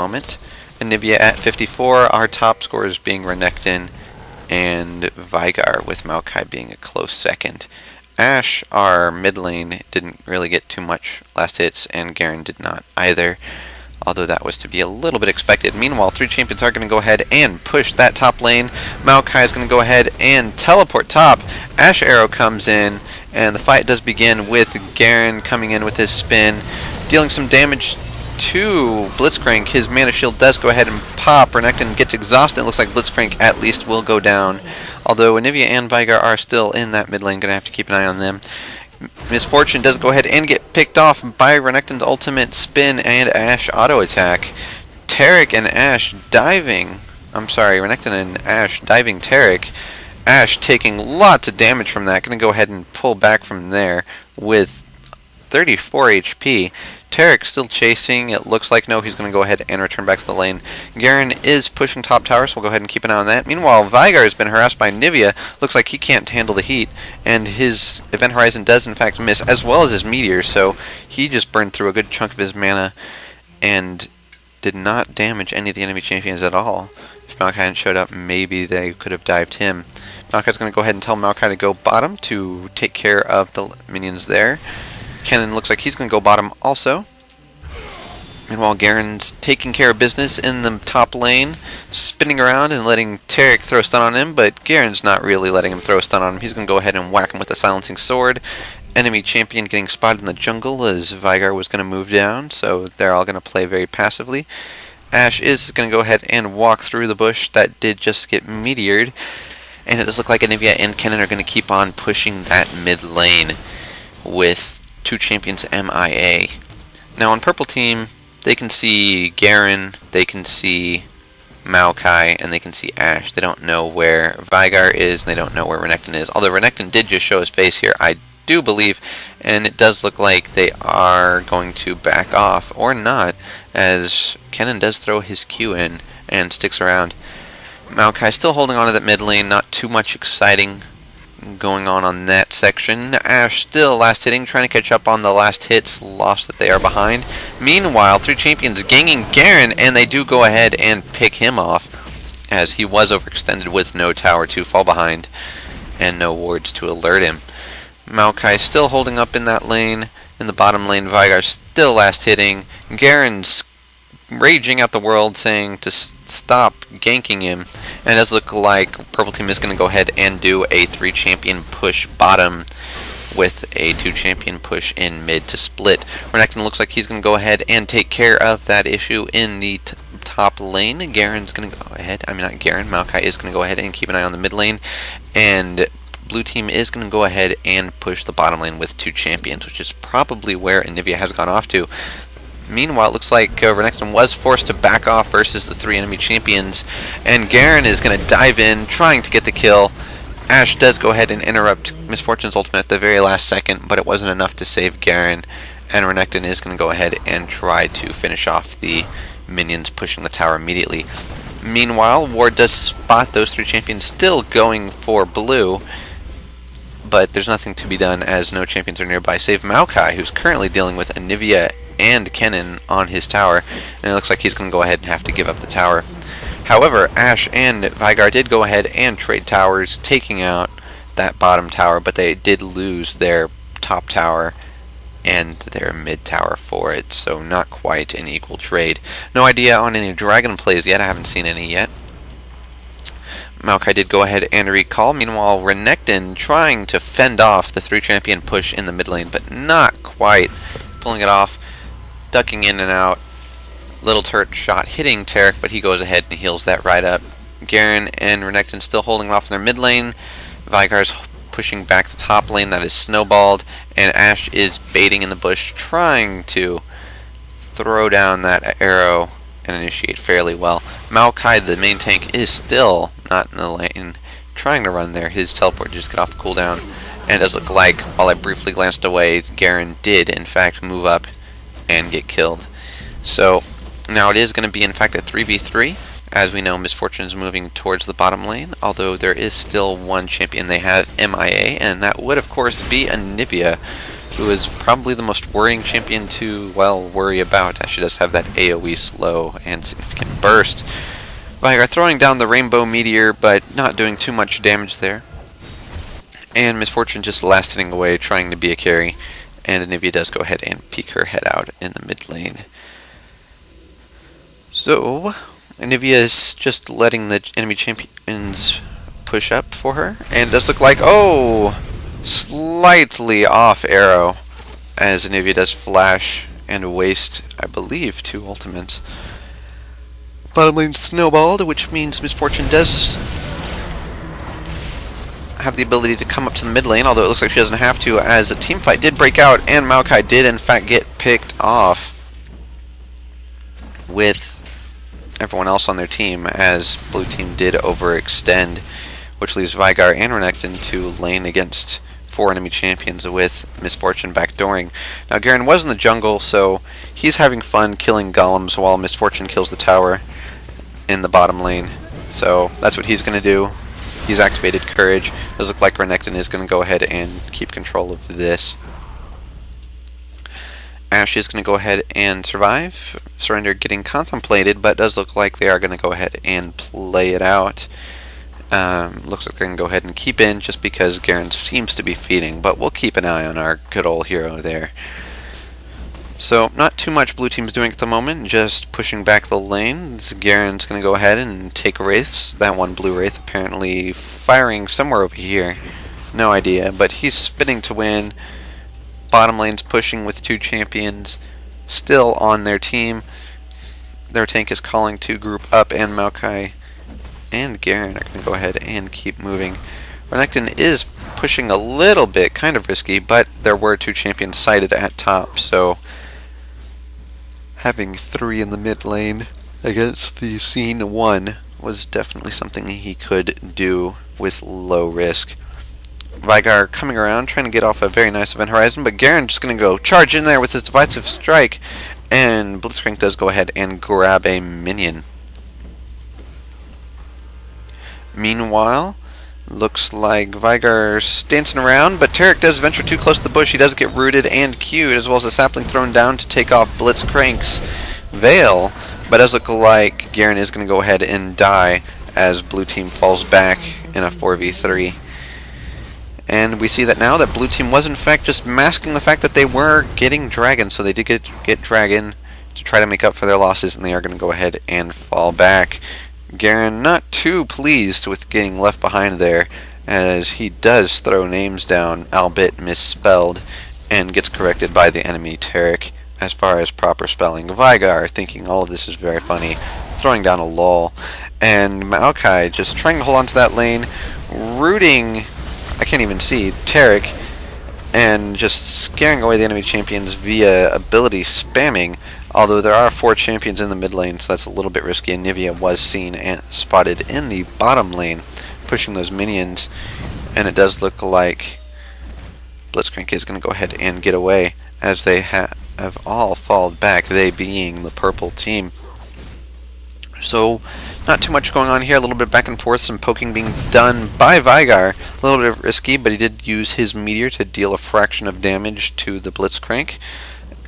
moment. Anivia at 54, our top scorers being Renekton and Veigar, with Maokai being a close second. Ashe, our mid lane, didn't really get too much last hits, and Garen did not either, although that was to be a little bit expected. Meanwhile, 3 champions are going to go ahead and push that top lane. Maokai is going to go ahead and teleport top. Ashe arrow comes in, and the fight does begin with Garen coming in with his spin, dealing some damage to Blitzcrank. His mana shield does go ahead and pop. Renekton gets exhausted. It looks like Blitzcrank at least will go down, although Anivia and Veigar are still in that mid lane. Going to have to keep an eye on them. Misfortune does go ahead and get picked off by Renekton's ultimate spin and Ashe auto attack. Taric and Ashe diving. I'm sorry, Renekton and Ashe diving Taric. Ashe taking lots of damage from that. Going to go ahead and pull back from there with 34 HP. Taric still chasing. It looks like no, he's going to go ahead and return back to the lane. Garen is pushing top tower, so we'll go ahead and keep an eye on that. Meanwhile, Veigar has been harassed by Anivia. Looks like he can't handle the heat, and his event horizon does in fact miss, as well as his meteor, so he just burned through a good chunk of his mana and did not damage any of the enemy champions at all. If Maokai hadn't showed up, maybe they could have dived him. Maokai's going to go ahead and tell Maokai to go bottom to take care of the minions there. Kennen looks like he's going to go bottom also. Meanwhile, Garen's taking care of business in the top lane, spinning around and letting Taric throw a stun on him, but Garen's not really letting him throw a stun on him. He's going to go ahead and whack him with a silencing sword. Enemy champion getting spotted in the jungle as Veigar was going to move down, so they're all going to play very passively. Ashe is going to go ahead and walk through the bush. That did just get meteored, and it does look like Anivia and Kennen are going to keep on pushing that mid lane with 2 champions MIA. Now on purple team, they can see Garen, they can see Maokai, and they can see Ashe. They don't know where Veigar is, and they don't know where Renekton is. Although Renekton did just show his face here, I do believe, and it does look like they are going to back off, or not, as Kennen does throw his Q in and sticks around. Maokai still holding on to that mid lane, not too much exciting going on that section. Ashe still last hitting, trying to catch up on the last hits lost that they are behind. Meanwhile, 3 champions ganging Garen, and they do go ahead and pick him off, as he was overextended with no tower to fall behind and no wards to alert him. Maokai still holding up in that lane. In the bottom lane, Veigar still last hitting. Garen's raging at the world, saying to stop ganking him, and it does look like purple team is going to go ahead and do a 3 champion push bottom with a 2 champion push in mid to split. Renekton looks like he's going to go ahead and take care of that issue in the top lane. Garen's going to go ahead, not Garen, Maokai is going to go ahead and keep an eye on the mid lane, and blue team is going to go ahead and push the bottom lane with 2 champions, which is probably where Anivia has gone off to. Meanwhile, it looks like Renekton was forced to back off versus the 3 enemy champions, and Garen is going to dive in, trying to get the kill. Ashe does go ahead and interrupt Misfortune's ultimate at the very last second, but it wasn't enough to save Garen, and Renekton is going to go ahead and try to finish off the minions pushing the tower immediately. Meanwhile, Ward does spot those 3 champions still going for blue, but there's nothing to be done as no champions are nearby, save Maokai, who's currently dealing with Anivia and Kennen on his tower, and it looks like he's going to go ahead and have to give up the tower. However, Ashe and Veigar did go ahead and trade towers, taking out that bottom tower, but they did lose their top tower and their mid tower for it, so not quite an equal trade. No idea on any dragon plays yet, I haven't seen any yet. Maokai did go ahead and recall. Meanwhile, Renekton trying to fend off the 3 champion push in the mid lane, but not quite pulling it off. Ducking in and out. Little turret shot hitting Taric, but he goes ahead and heals that right up. Garen and Renekton still holding off in their mid lane. Veigar's pushing back the top lane, that is snowballed, and Ashe is baiting in the bush, trying to throw down that arrow and initiate fairly well. Maokai, the main tank, is still not in the lane, trying to run there. His teleport just got off cooldown, and it does look like, while I briefly glanced away, Garen did in fact move up and get killed. So now it is going to be in fact a 3v3. As we know, Misfortune is moving towards the bottom lane, although there is still 1 champion they have MIA, and that would of course be Anivia, who is probably the most worrying champion to, well, worry about, as she does have that AoE slow and significant burst. Veigar throwing down the Rainbow Meteor, but not doing too much damage there. And Misfortune just last hitting away, trying to be a carry. And Anivia does go ahead and peek her head out in the mid lane. So, Anivia is just letting the enemy champions push up for her. And it does look like, oh, slightly off arrow, as Anivia does flash and waste, I believe, 2 ultimates. Bottom lane snowballed, which means Misfortune does have the ability to come up to the mid lane, although it looks like she doesn't have to, as a team fight did break out, and Maokai did in fact get picked off with everyone else on their team, as blue team did overextend, which leaves Veigar and Renekton to lane against 4 enemy champions with Misfortune backdooring. Now Garen was in the jungle, so he's having fun killing golems while Misfortune kills the tower in the bottom lane. So that's what he's going to do. He's activated Courage. It does look like Renekton is going to go ahead and keep control of this. Ashe is going to go ahead and survive. Surrender getting contemplated, but it does look like they are going to go ahead and play it out. Looks like they're going to go ahead and keep in just because Garen seems to be feeding, but we'll keep an eye on our good old hero there. So, not too much blue team's doing at the moment, just pushing back the lanes. Garen's going to go ahead and take wraiths. That one blue wraith apparently firing somewhere over here. No idea, but he's spinning to win. Bottom lane's pushing with 2 champions still on their team. Their tank is calling to group up, and Maokai and Garen are going to go ahead and keep moving. Renekton is pushing a little bit, kind of risky, but there were 2 champions sighted at top, so having 3 in the mid lane against the scene 1 was definitely something he could do with low risk. Veigar coming around, trying to get off a very nice event horizon, but Garen just going to go charge in there with his divisive strike, and Blitzcrank does go ahead and grab a minion. Meanwhile, looks like Veigar's dancing around, but Taric does venture too close to the bush. He does get rooted and queued, as well as a sapling thrown down to take off Blitzcrank's Veil, but it does look like Garen is going to go ahead and die as blue team falls back in a 4v3. And we see that now that blue team was in fact just masking the fact that they were getting dragon, so they did get dragon to try to make up for their losses, and they are going to go ahead and fall back. Garen not too pleased with getting left behind there, as he does throw names down, albeit misspelled, and gets corrected by the enemy Taric as far as proper spelling. Veigar, thinking all of this is very funny, throwing down a lol, and Maokai just trying to hold on to that lane, rooting, I can't even see, Taric, and just scaring away the enemy champions via ability spamming. Although there are 4 champions in the mid lane, so that's a little bit risky. Anivia was seen and spotted in the bottom lane, pushing those minions, and it does look like Blitzcrank is going to go ahead and get away, as they have all fallen back, they being the purple team. So, not too much going on here, a little bit back and forth, some poking being done by Veigar. A little bit risky, but he did use his meteor to deal a fraction of damage to the Blitzcrank.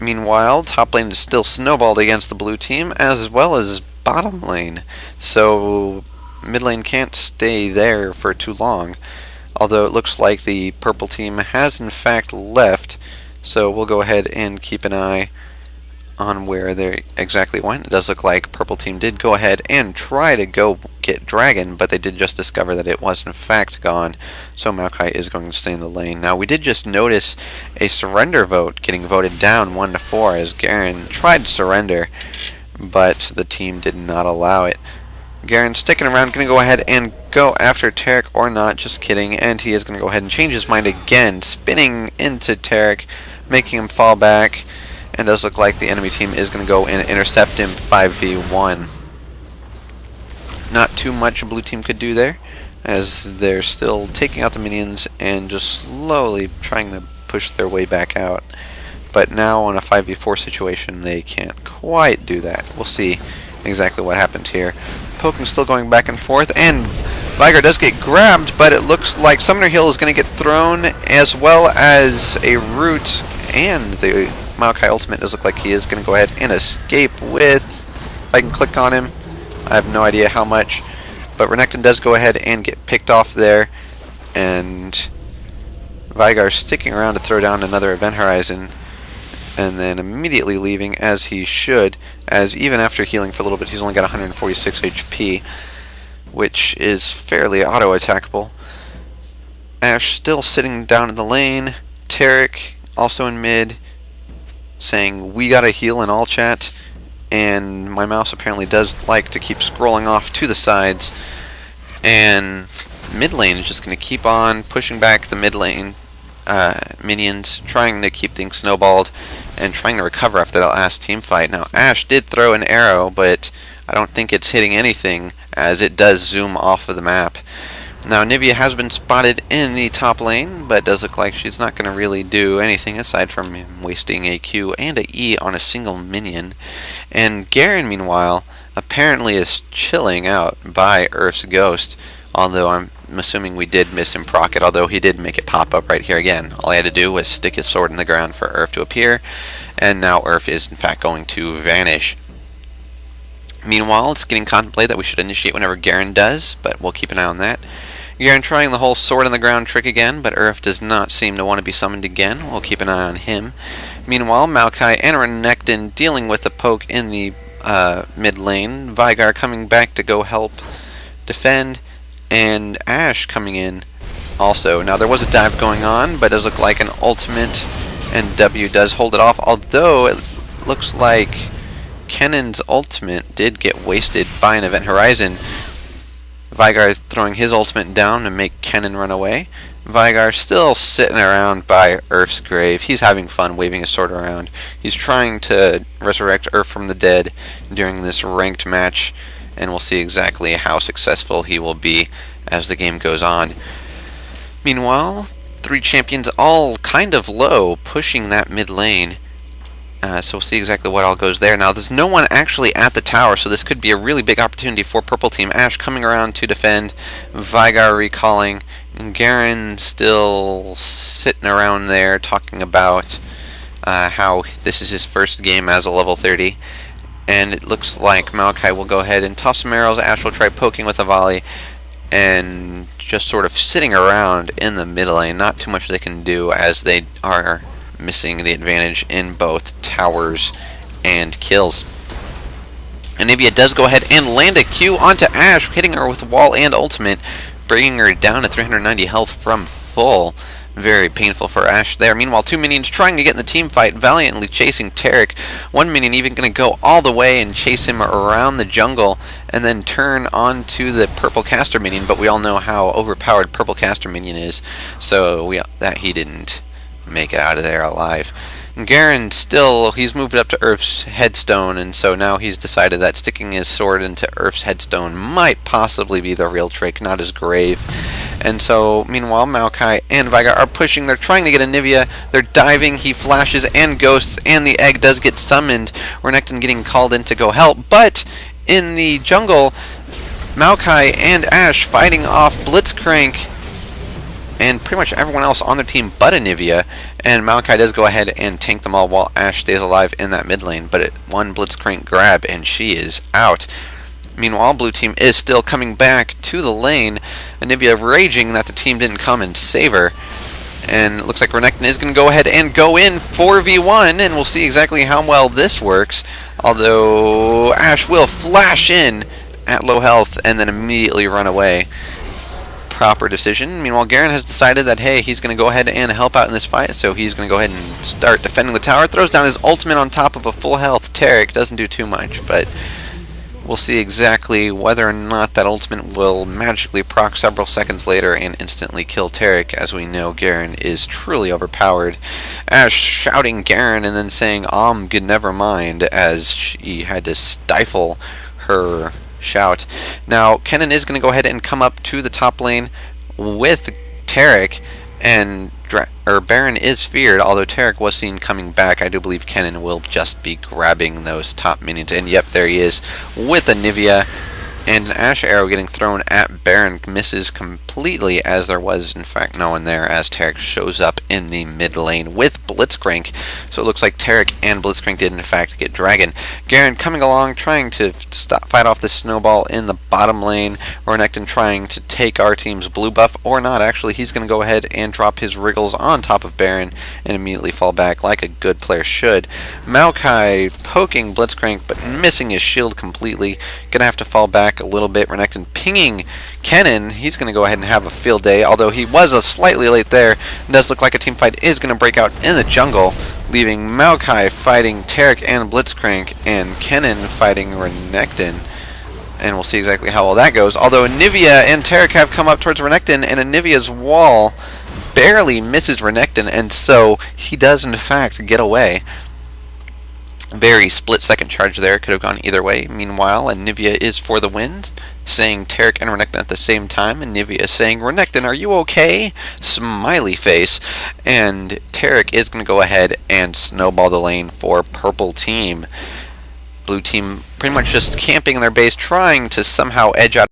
Meanwhile, top lane is still snowballed against the blue team, as well as bottom lane. So, mid lane can't stay there for too long. Although it looks like the purple team has in fact left. So we'll go ahead and keep an eye on where they exactly went. It does look like purple team did go ahead and try to go get dragon, but they did just discover that it was in fact gone, so Maokai is going to stay in the lane. Now we did just notice a surrender vote getting voted down 1-4 as Garen tried to surrender, but the team did not allow it. Garen sticking around, going to go ahead and go after Taric or not, just kidding, and he is going to go ahead and change his mind again, spinning into Taric, making him fall back. And it does look like the enemy team is going to go and intercept him 5v1. Not too much blue team could do there, as they're still taking out the minions and just slowly trying to push their way back out. But now in a 5v4 situation, they can't quite do that. We'll see exactly what happens here. Poking still going back and forth, and Veigar does get grabbed, but it looks like Summoner Heal is going to get thrown, as well as a root and the Maokai ultimate does look like he is going to go ahead and escape with, if I can click on him, I have no idea how much, but Renekton does go ahead and get picked off there, and Veigar sticking around to throw down another Event Horizon, and then immediately leaving, as he should, as even after healing for a little bit, he's only got 146 HP, which is fairly auto-attackable. Ashe still sitting down in the lane, Taric also in mid, saying, "We gotta heal" in all chat, and my mouse apparently does like to keep scrolling off to the sides, and mid lane is just going to keep on pushing back the mid lane minions, trying to keep things snowballed and trying to recover after that last team fight. Now Ashe did throw an arrow, but I don't think it's hitting anything, as it does zoom off of the map. Now Anivia has been spotted in the top lane, but it does look like she's not going to really do anything aside from him wasting a Q and a E on a single minion. And Garen, meanwhile, apparently is chilling out by Earth's Ghost, although I'm assuming we did miss him proc it, although he did make it pop up right here again. All he had to do was stick his sword in the ground for Earth to appear, and now Earth is in fact going to vanish. Meanwhile, it's getting contemplated that we should initiate whenever Garen does, but we'll keep an eye on that. Garen trying the whole sword in the ground trick again, but Earth does not seem to want to be summoned again. We'll keep an eye on him. Meanwhile, Maokai and Renekton dealing with a poke in the mid lane. Veigar coming back to go help defend, and Ashe coming in also. Now there was a dive going on, but it does look like an ultimate, and W does hold it off, although it looks like Kennen's ultimate did get wasted by an Event Horizon. Veigar throwing his ultimate down to make Kennen run away. Veigar still sitting around by Earth's grave. He's having fun waving his sword around. He's trying to resurrect Earth from the dead during this ranked match, and we'll see exactly how successful he will be as the game goes on. Meanwhile, three champions all kind of low, pushing that mid lane. So we'll see exactly what all goes there. Now, there's no one actually at the tower, so this could be a really big opportunity for Purple Team. Ashe coming around to defend, Veigar recalling, and Garen still sitting around there talking about how this is his first game as a level 30. And it looks like Maokai will go ahead and toss some arrows. Ashe will try poking with a volley, and just sort of sitting around in the mid lane. Not too much they can do, as they are missing the advantage in both towers and kills. Anivia does go ahead and land a Q onto Ashe, hitting her with wall and ultimate, bringing her down to 390 health from full. Very painful for Ashe there. Meanwhile, two minions trying to get in the team fight, valiantly chasing Taric. One minion even going to go all the way and chase him around the jungle, and then turn onto the purple caster minion, but we all know how overpowered purple caster minion is, so that he didn't make it out of there alive. Garen still, he's moved up to Earth's headstone, and so now he's decided that sticking his sword into Earth's headstone might possibly be the real trick, not his grave. And so, meanwhile, Maokai and Veigar are pushing. They're trying to get Anivia. They're diving. He flashes and ghosts, and the egg does get summoned. Renekton getting called in to go help, but in the jungle, Maokai and Ashe fighting off Blitzcrank and pretty much everyone else on their team but Anivia, and Maokai does go ahead and tank them all while Ashe stays alive in that mid lane, but one Blitzcrank grab and she is out. Meanwhile, blue team is still coming back to the lane, Anivia raging that the team didn't come and save her, and it looks like Renekton is going to go ahead and go in 4v1, and we'll see exactly how well this works, although Ashe will flash in at low health and then immediately run away. Proper decision. Meanwhile, Garen has decided that, hey, he's going to go ahead and help out in this fight, so he's going to go ahead and start defending the tower. Throws down his ultimate on top of a full health Taric. Doesn't do too much, but we'll see exactly whether or not that ultimate will magically proc several seconds later and instantly kill Taric. As we know, Garen is truly overpowered. Ashe shouting Garen and then saying, good, never mind, as she had to stifle her shout. Now, Kennen is going to go ahead and come up to the top lane with Taric, and Baron is feared, although Taric was seen coming back. I do believe Kennen will just be grabbing those top minions, and yep, there he is with Anivia, And an Ashe arrow getting thrown at Baron misses completely, as there was, in fact, no one there, as Taric shows up in the mid lane with Blitzcrank. So it looks like Taric and Blitzcrank did, in fact, get Dragon. Garen coming along, trying to fight off the snowball in the bottom lane. Renekton trying to take our team's blue buff, or not, actually. He's going to go ahead and drop his Wriggles on top of Baron and immediately fall back like a good player should. Maokai poking Blitzcrank, but missing his shield completely. Gonna have to fall back a little bit. Renekton pinging Kennen. He's going to go ahead and have a field day, although he was slightly late there. It does look like a team fight is going to break out in the jungle, leaving Maokai fighting Taric and Blitzcrank, and Kennen fighting Renekton. And we'll see exactly how all that goes. Although Anivia and Taric have come up towards Renekton, and Anivia's wall barely misses Renekton, and so he does in fact get away. Very split-second charge there. Could have gone either way. Meanwhile, Anivia is for the win, saying Taric and Renekton at the same time. Anivia saying, Renekton, are you okay? Smiley face. And Taric is going to go ahead and snowball the lane for purple team. Blue team pretty much just camping in their base, trying to somehow edge out